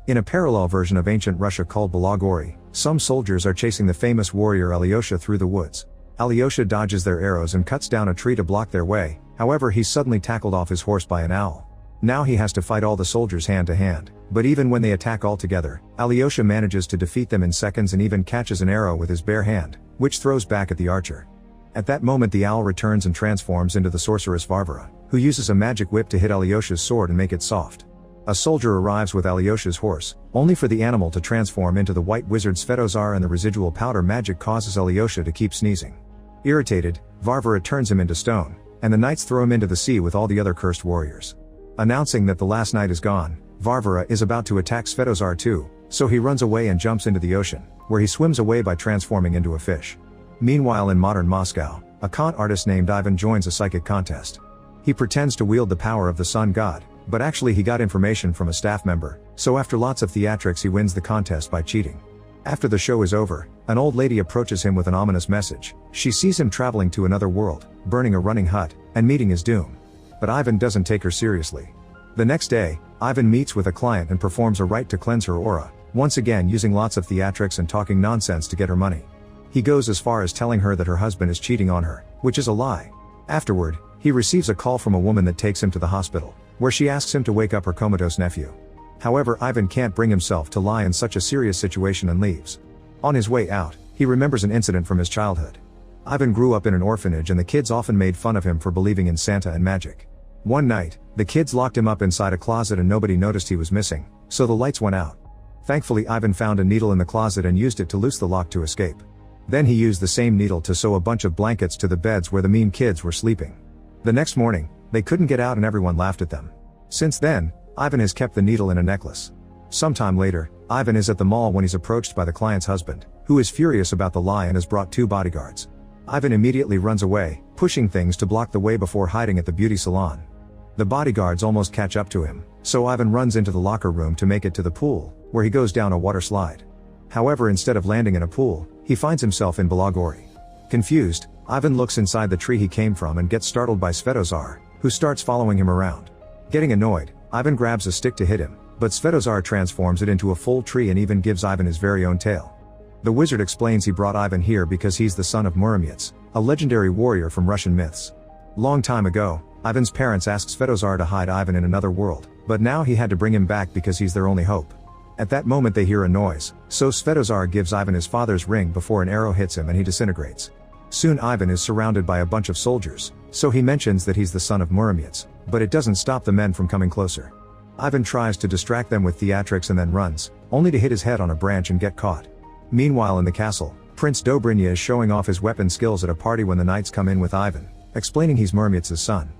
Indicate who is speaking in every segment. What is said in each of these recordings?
Speaker 1: In a parallel version of ancient Russia called Balagori, some soldiers are chasing the famous warrior Alyosha through the woods. Alyosha dodges their arrows and cuts down a tree to block their way, however he's suddenly tackled off his horse by an owl. Now he has to fight all the soldiers hand to hand, but even when they attack all together, Alyosha manages to defeat them in seconds and even catches an arrow with his bare hand, which throws back at the archer. At that moment the owl returns and transforms into the sorceress Varvara, who uses a magic whip to hit Alyosha's sword and make it soft. A soldier arrives with Alyosha's horse, only for the animal to transform into the white wizard Svetozar, and the residual powder magic causes Alyosha to keep sneezing. Irritated, Varvara turns him into stone, and the knights throw him into the sea with all the other cursed warriors. Announcing that the last knight is gone, Varvara is about to attack Svetozar too, so he runs away and jumps into the ocean, where he swims away by transforming into a fish. Meanwhile in modern Moscow, a con artist named Ivan joins a psychic contest. He pretends to wield the power of the sun god, but actually he got information from a staff member, so after lots of theatrics he wins the contest by cheating. After the show is over, an old lady approaches him with an ominous message. She sees him traveling to another world, burning a running hut, and meeting his doom. But Ivan doesn't take her seriously. The next day, Ivan meets with a client and performs a rite to cleanse her aura, once again using lots of theatrics and talking nonsense to get her money. He goes as far as telling her that her husband is cheating on her, which is a lie. Afterward, he receives a call from a woman that takes him to the hospital, where she asks him to wake up her comatose nephew. However, Ivan can't bring himself to lie in such a serious situation and leaves. On his way out, he remembers an incident from his childhood. Ivan grew up in an orphanage and the kids often made fun of him for believing in Santa and magic. One night, the kids locked him up inside a closet and nobody noticed he was missing, so the lights went out. Thankfully Ivan found a needle in the closet and used it to loose the lock to escape. Then he used the same needle to sew a bunch of blankets to the beds where the mean kids were sleeping. The next morning, they couldn't get out and everyone laughed at them. Since then, Ivan has kept the needle in a necklace. Sometime later, Ivan is at the mall when he's approached by the client's husband, who is furious about the lie and has brought 2 bodyguards. Ivan immediately runs away, pushing things to block the way before hiding at the beauty salon. The bodyguards almost catch up to him, so Ivan runs into the locker room to make it to the pool, where he goes down a water slide. However, instead of landing in a pool, he finds himself in Balagori. Confused, Ivan looks inside the tree he came from and gets startled by Svetozar, who starts following him around. Getting annoyed, Ivan grabs a stick to hit him, but Svetozar transforms it into a full tree and even gives Ivan his very own tail. The wizard explains he brought Ivan here because he's the son of Muromets, a legendary warrior from Russian myths. Long time ago, Ivan's parents asked Svetozar to hide Ivan in another world, but now he had to bring him back because he's their only hope. At that moment they hear a noise, so Svetozar gives Ivan his father's ring before an arrow hits him and he disintegrates. Soon Ivan is surrounded by a bunch of soldiers, so he mentions that he's the son of Muromets, but it doesn't stop the men from coming closer. Ivan tries to distract them with theatrics and then runs, only to hit his head on a branch and get caught. Meanwhile in the castle, Prince Dobrynya is showing off his weapon skills at a party when the knights come in with Ivan, explaining he's Muromets' son.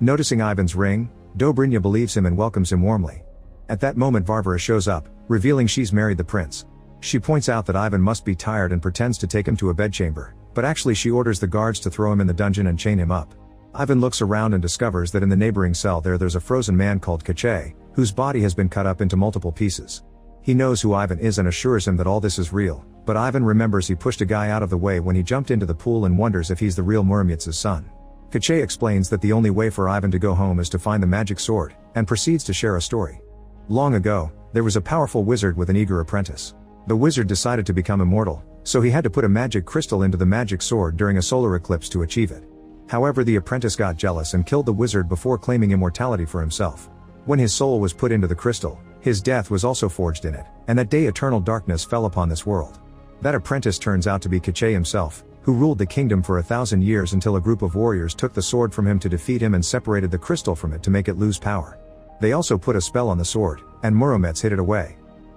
Speaker 1: Noticing Ivan's ring, Dobrynya believes him and welcomes him warmly. At that moment Varvara shows up, revealing she's married the prince. She points out that Ivan must be tired and pretends to take him to a bedchamber, but actually she orders the guards to throw him in the dungeon and chain him up. Ivan looks around and discovers that in the neighboring cell there's a frozen man called Kache, whose body has been cut up into multiple pieces. He knows who Ivan is and assures him that all this is real, but Ivan remembers he pushed a guy out of the way when he jumped into the pool and wonders if he's the real Muromets' son. Kache explains that the only way for Ivan to go home is to find the magic sword, and proceeds to share a story. Long ago, there was a powerful wizard with an eager apprentice. The wizard decided to become immortal, so he had to put a magic crystal into the magic sword during a solar eclipse to achieve it. However, the apprentice got jealous and killed the wizard before claiming immortality for himself. When his soul was put into the crystal, his death was also forged in it, and that day eternal darkness fell upon this world. That apprentice turns out to be Kache himself, who ruled the kingdom for 1,000 years until a group of warriors took the sword from him to defeat him and separated the crystal from it to make it lose power. They also put a spell on the sword, and Muromets hid it away.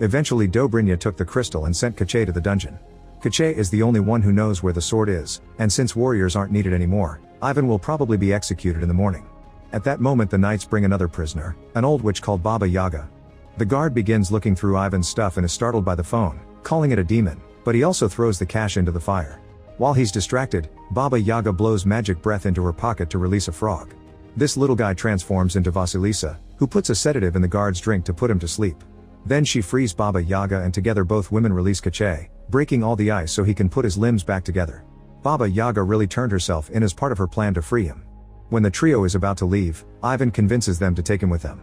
Speaker 1: Eventually Dobrynya took the crystal and sent Kache to the dungeon. Kache is the only one who knows where the sword is, and since warriors aren't needed anymore, Ivan will probably be executed in the morning. At that moment the knights bring another prisoner, an old witch called Baba Yaga. The guard begins looking through Ivan's stuff and is startled by the phone, calling it a demon, but he also throws the cash into the fire. While he's distracted, Baba Yaga blows magic breath into her pocket to release a frog. This little guy transforms into Vasilisa, who puts a sedative in the guard's drink to put him to sleep. Then she frees Baba Yaga and together both women release Kache, breaking all the ice so he can put his limbs back together. Baba Yaga really turned herself in as part of her plan to free him. When the trio is about to leave, Ivan convinces them to take him with them.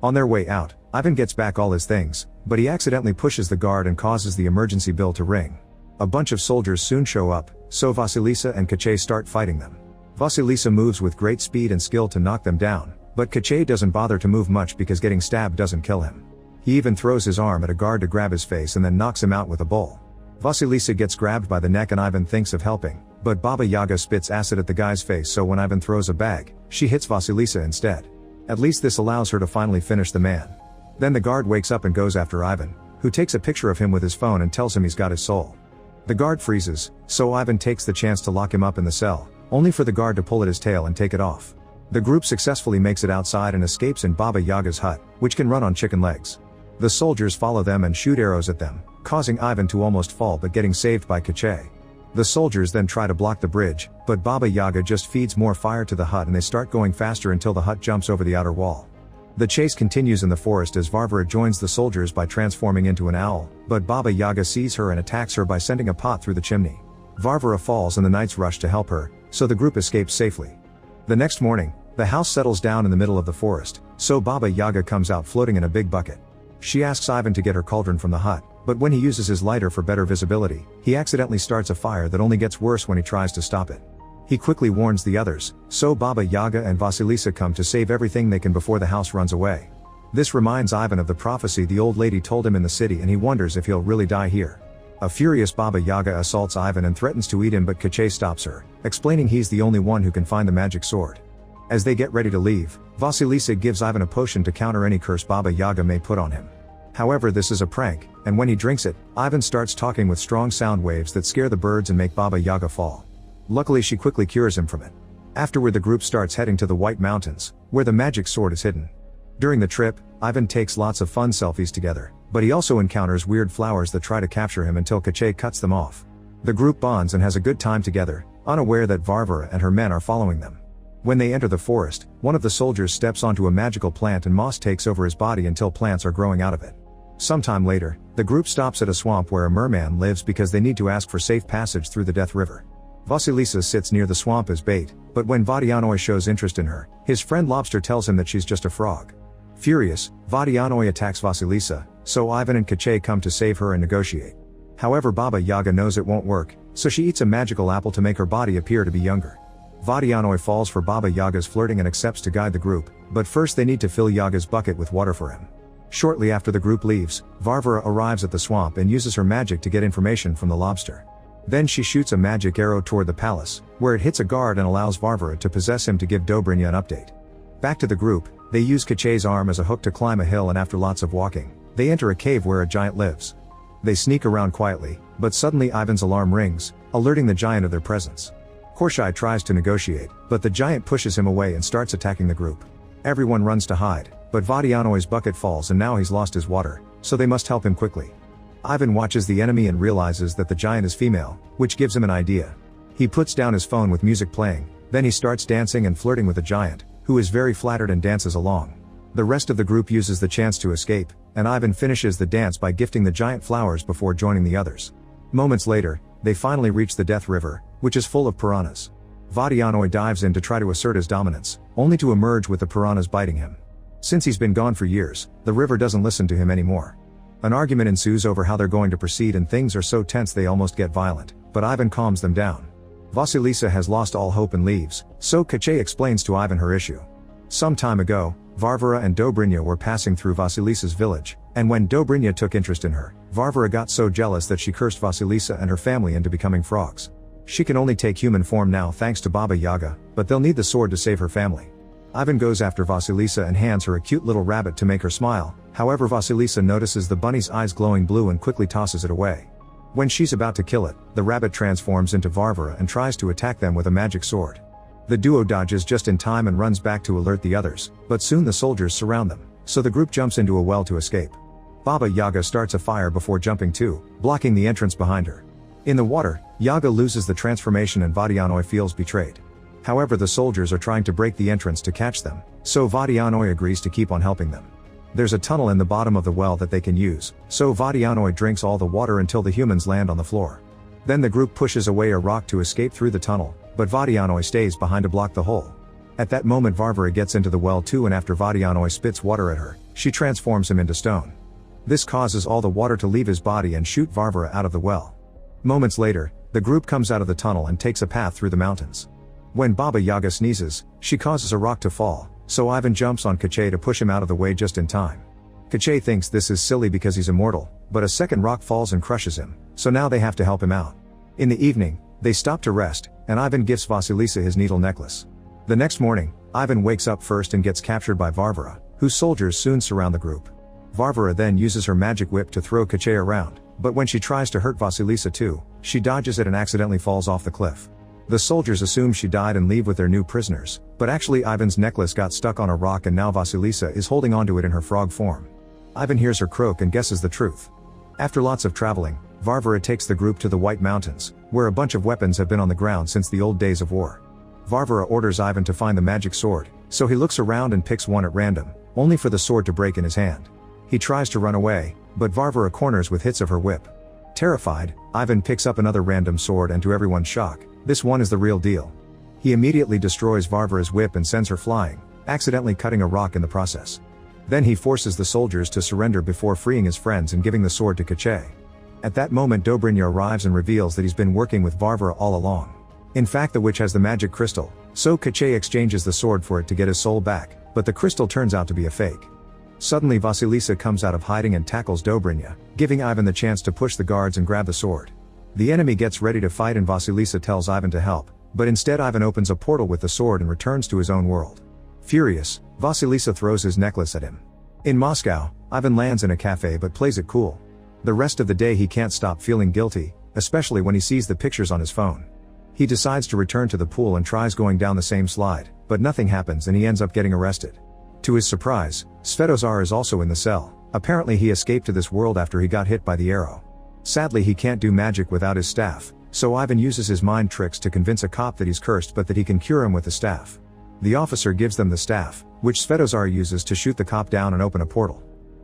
Speaker 1: On their way out, Ivan gets back all his things, but he accidentally pushes the guard and causes the emergency bell to ring. A bunch of soldiers soon show up, so Vasilisa and Kache start fighting them. Vasilisa moves with great speed and skill to knock them down, but Kache doesn't bother to move much because getting stabbed doesn't kill him. He even throws his arm at a guard to grab his face and then knocks him out with a bowl. Vasilisa gets grabbed by the neck and Ivan thinks of helping, but Baba Yaga spits acid at the guy's face, so when Ivan throws a bag, she hits Vasilisa instead. At least this allows her to finally finish the man. Then the guard wakes up and goes after Ivan, who takes a picture of him with his phone and tells him he's got his soul. The guard freezes, so Ivan takes the chance to lock him up in the cell, only for the guard to pull at his tail and take it off. The group successfully makes it outside and escapes in Baba Yaga's hut, which can run on chicken legs. The soldiers follow them and shoot arrows at them, causing Ivan to almost fall but getting saved by Kache. The soldiers then try to block the bridge, but Baba Yaga just feeds more fire to the hut and they start going faster until the hut jumps over the outer wall. The chase continues in the forest as Varvara joins the soldiers by transforming into an owl, but Baba Yaga sees her and attacks her by sending a pot through the chimney. Varvara falls and the knights rush to help her, so the group escapes safely. The next morning, the house settles down in the middle of the forest, so Baba Yaga comes out floating in a big bucket. She asks Ivan to get her cauldron from the hut, but when he uses his lighter for better visibility, he accidentally starts a fire that only gets worse when he tries to stop it. He quickly warns the others, so Baba Yaga and Vasilisa come to save everything they can before the house runs away. This reminds Ivan of the prophecy the old lady told him in the city and he wonders if he'll really die here. A furious Baba Yaga assaults Ivan and threatens to eat him, but Kache stops her, explaining he's the only one who can find the magic sword. As they get ready to leave, Vasilisa gives Ivan a potion to counter any curse Baba Yaga may put on him. However, this is a prank, and when he drinks it, Ivan starts talking with strong sound waves that scare the birds and make Baba Yaga fall. Luckily she quickly cures him from it. Afterward the group starts heading to the White Mountains, where the magic sword is hidden. During the trip, Ivan takes lots of fun selfies together, but he also encounters weird flowers that try to capture him until Kache cuts them off. The group bonds and has a good time together, unaware that Varvara and her men are following them. When they enter the forest, one of the soldiers steps onto a magical plant and moss takes over his body until plants are growing out of it. Sometime later, the group stops at a swamp where a merman lives because they need to ask for safe passage through the Death River. Vasilisa sits near the swamp as bait, but when Vadianoi shows interest in her, his friend Lobster tells him that she's just a frog. Furious, Vadianoi attacks Vasilisa, so Ivan and Kache come to save her and negotiate. However, Baba Yaga knows it won't work, so she eats a magical apple to make her body appear to be younger. Vadianoi falls for Baba Yaga's flirting and accepts to guide the group, but first they need to fill Yaga's bucket with water for him. Shortly after the group leaves, Varvara arrives at the swamp and uses her magic to get information from the lobster. Then she shoots a magic arrow toward the palace, where it hits a guard and allows Varvara to possess him to give Dobrynya an update. Back to the group, they use Kache's arm as a hook to climb a hill, and after lots of walking, they enter a cave where a giant lives. They sneak around quietly, but suddenly Ivan's alarm rings, alerting the giant of their presence. Korshai tries to negotiate, but the giant pushes him away and starts attacking the group. Everyone runs to hide, but Vadianoi's bucket falls and now he's lost his water, so they must help him quickly. Ivan watches the enemy and realizes that the giant is female, which gives him an idea. He puts down his phone with music playing, then he starts dancing and flirting with the giant, who is very flattered and dances along. The rest of the group uses the chance to escape, and Ivan finishes the dance by gifting the giant flowers before joining the others. Moments later, they finally reach the Death River, which is full of piranhas. Vadianoi dives in to try to assert his dominance, only to emerge with the piranhas biting him. Since he's been gone for years, the river doesn't listen to him anymore. An argument ensues over how they're going to proceed and things are so tense they almost get violent, but Ivan calms them down. Vasilisa has lost all hope and leaves, so Kache explains to Ivan her issue. Some time ago, Varvara and Dobrynya were passing through Vasilisa's village, and when Dobrynya took interest in her, Varvara got so jealous that she cursed Vasilisa and her family into becoming frogs. She can only take human form now thanks to Baba Yaga, but they'll need the sword to save her family. Ivan goes after Vasilisa and hands her a cute little rabbit to make her smile, however Vasilisa notices the bunny's eyes glowing blue and quickly tosses it away. When she's about to kill it, the rabbit transforms into Varvara and tries to attack them with a magic sword. The duo dodges just in time and runs back to alert the others, but soon the soldiers surround them, so the group jumps into a well to escape. Baba Yaga starts a fire before jumping too, blocking the entrance behind her. In the water, Yaga loses the transformation and Vadianoi feels betrayed. However, the soldiers are trying to break the entrance to catch them, so Vadianoi agrees to keep on helping them. There's a tunnel in the bottom of the well that they can use, so Vadianoi drinks all the water until the humans land on the floor. Then the group pushes away a rock to escape through the tunnel, but Vadianoi stays behind to block the hole. At that moment Varvara gets into the well too, and after Vadianoi spits water at her, she transforms him into stone. This causes all the water to leave his body and shoot Varvara out of the well. Moments later, the group comes out of the tunnel and takes a path through the mountains. When Baba Yaga sneezes, she causes a rock to fall, so Ivan jumps on Kache to push him out of the way just in time. Kache thinks this is silly because he's immortal, but a second rock falls and crushes him, so now they have to help him out. In the evening, they stop to rest, and Ivan gives Vasilisa his needle necklace. The next morning, Ivan wakes up first and gets captured by Varvara, whose soldiers soon surround the group. Varvara then uses her magic whip to throw Kache around, but when she tries to hurt Vasilisa too, she dodges it and accidentally falls off the cliff. The soldiers assume she died and leave with their new prisoners, but actually Ivan's necklace got stuck on a rock and now Vasilisa is holding onto it in her frog form. Ivan hears her croak and guesses the truth. After lots of traveling, Varvara takes the group to the White Mountains, where a bunch of weapons have been on the ground since the old days of war. Varvara orders Ivan to find the magic sword, so he looks around and picks one at random, only for the sword to break in his hand. He tries to run away, but Varvara corners with hits of her whip. Terrified, Ivan picks up another random sword and to everyone's shock, this one is the real deal. He immediately destroys Varvara's whip and sends her flying, accidentally cutting a rock in the process. Then he forces the soldiers to surrender before freeing his friends and giving the sword to Kache. At that moment Dobrynya arrives and reveals that he's been working with Varvara all along. In fact the witch has the magic crystal, so Kache exchanges the sword for it to get his soul back, but the crystal turns out to be a fake. Suddenly Vasilisa comes out of hiding and tackles Dobrynya, giving Ivan the chance to push the guards and grab the sword. The enemy gets ready to fight and Vasilisa tells Ivan to help, but instead Ivan opens a portal with the sword and returns to his own world. Furious, Vasilisa throws his necklace at him. In Moscow, Ivan lands in a cafe but plays it cool. The rest of the day he can't stop feeling guilty, especially when he sees the pictures on his phone. He decides to return to the pool and tries going down the same slide, but nothing happens and he ends up getting arrested. To his surprise, Svetozar is also in the cell. Apparently he escaped to this world after he got hit by the arrow. Sadly he can't do magic without his staff, so Ivan uses his mind tricks to convince a cop that he's cursed but that he can cure him with the staff. The officer gives them the staff, which Svetozar uses to shoot the cop down and open a portal.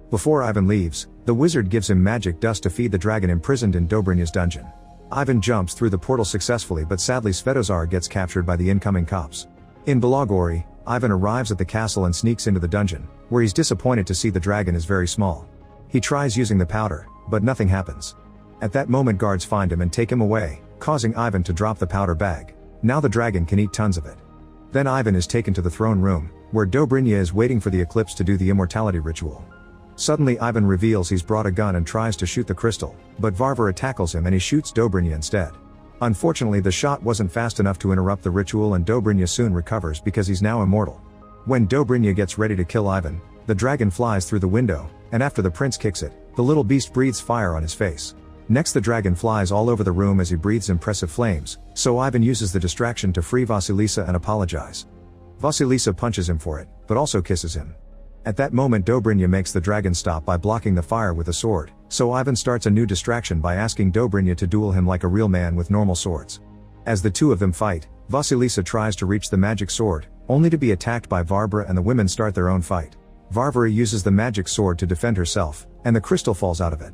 Speaker 1: Before Ivan leaves, the wizard gives him magic dust to feed the dragon imprisoned in Dobrynya's dungeon. Ivan jumps through the portal successfully but sadly Svetozar gets captured by the incoming cops. In Belogori, Ivan arrives at the castle and sneaks into the dungeon, where he's disappointed to see the dragon is very small. He tries using the powder, but nothing happens. At that moment guards find him and take him away, causing Ivan to drop the powder bag. Now the dragon can eat tons of it. Then Ivan is taken to the throne room, where Dobrynya is waiting for the eclipse to do the immortality ritual. Suddenly Ivan reveals he's brought a gun and tries to shoot the crystal, but Varvara tackles him and he shoots Dobrynya instead. Unfortunately the shot wasn't fast enough to interrupt the ritual and Dobrynya soon recovers because he's now immortal. When Dobrynya gets ready to kill Ivan, the dragon flies through the window, and after the prince kicks it, the little beast breathes fire on his face. Next the dragon flies all over the room as he breathes impressive flames, so Ivan uses the distraction to free Vasilisa and apologize. Vasilisa punches him for it, but also kisses him. At that moment Dobrynya makes the dragon stop by blocking the fire with a sword, so Ivan starts a new distraction by asking Dobrynya to duel him like a real man with normal swords. As the two of them fight, Vasilisa tries to reach the magic sword, only to be attacked by Varvara and the women start their own fight. Varvara uses the magic sword to defend herself, and the crystal falls out of it.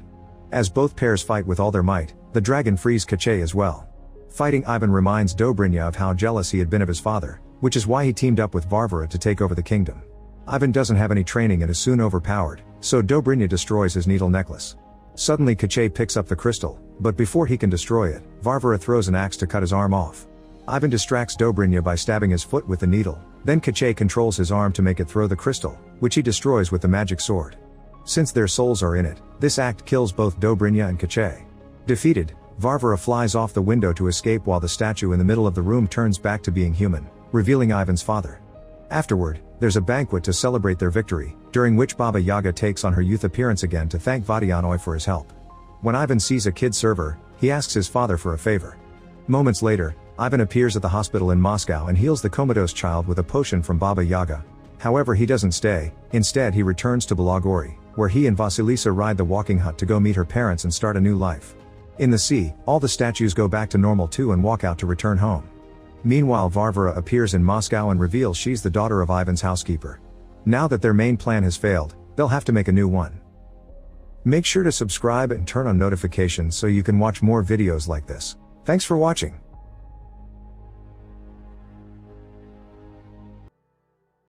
Speaker 1: As both pairs fight with all their might, the dragon frees Kache as well. Fighting Ivan reminds Dobrynya of how jealous he had been of his father, which is why he teamed up with Varvara to take over the kingdom. Ivan doesn't have any training and is soon overpowered, so Dobrynya destroys his needle necklace. Suddenly Kache picks up the crystal, but before he can destroy it, Varvara throws an axe to cut his arm off. Ivan distracts Dobrynya by stabbing his foot with the needle, then Kache controls his arm to make it throw the crystal, which he destroys with the magic sword. Since their souls are in it, this act kills both Dobrynya and Kache. Defeated, Varvara flies off the window to escape while the statue in the middle of the room turns back to being human, revealing Ivan's father. Afterward, there's a banquet to celebrate their victory, during which Baba Yaga takes on her youth appearance again to thank Vadianoi for his help. When Ivan sees a kid server, he asks his father for a favor. Moments later, Ivan appears at the hospital in Moscow and heals the comatose child with a potion from Baba Yaga. However he doesn't stay, instead he returns to Belogori, where he and Vasilisa ride the walking hut to go meet her parents and start a new life. In the sea, all the statues go back to normal too and walk out to return home. Meanwhile Varvara appears in Moscow and reveals she's the daughter of Ivan's housekeeper. Now that their main plan has failed, they'll have to make a new one. Make sure to subscribe and turn on notifications so you can watch more videos like this. Thanks for watching.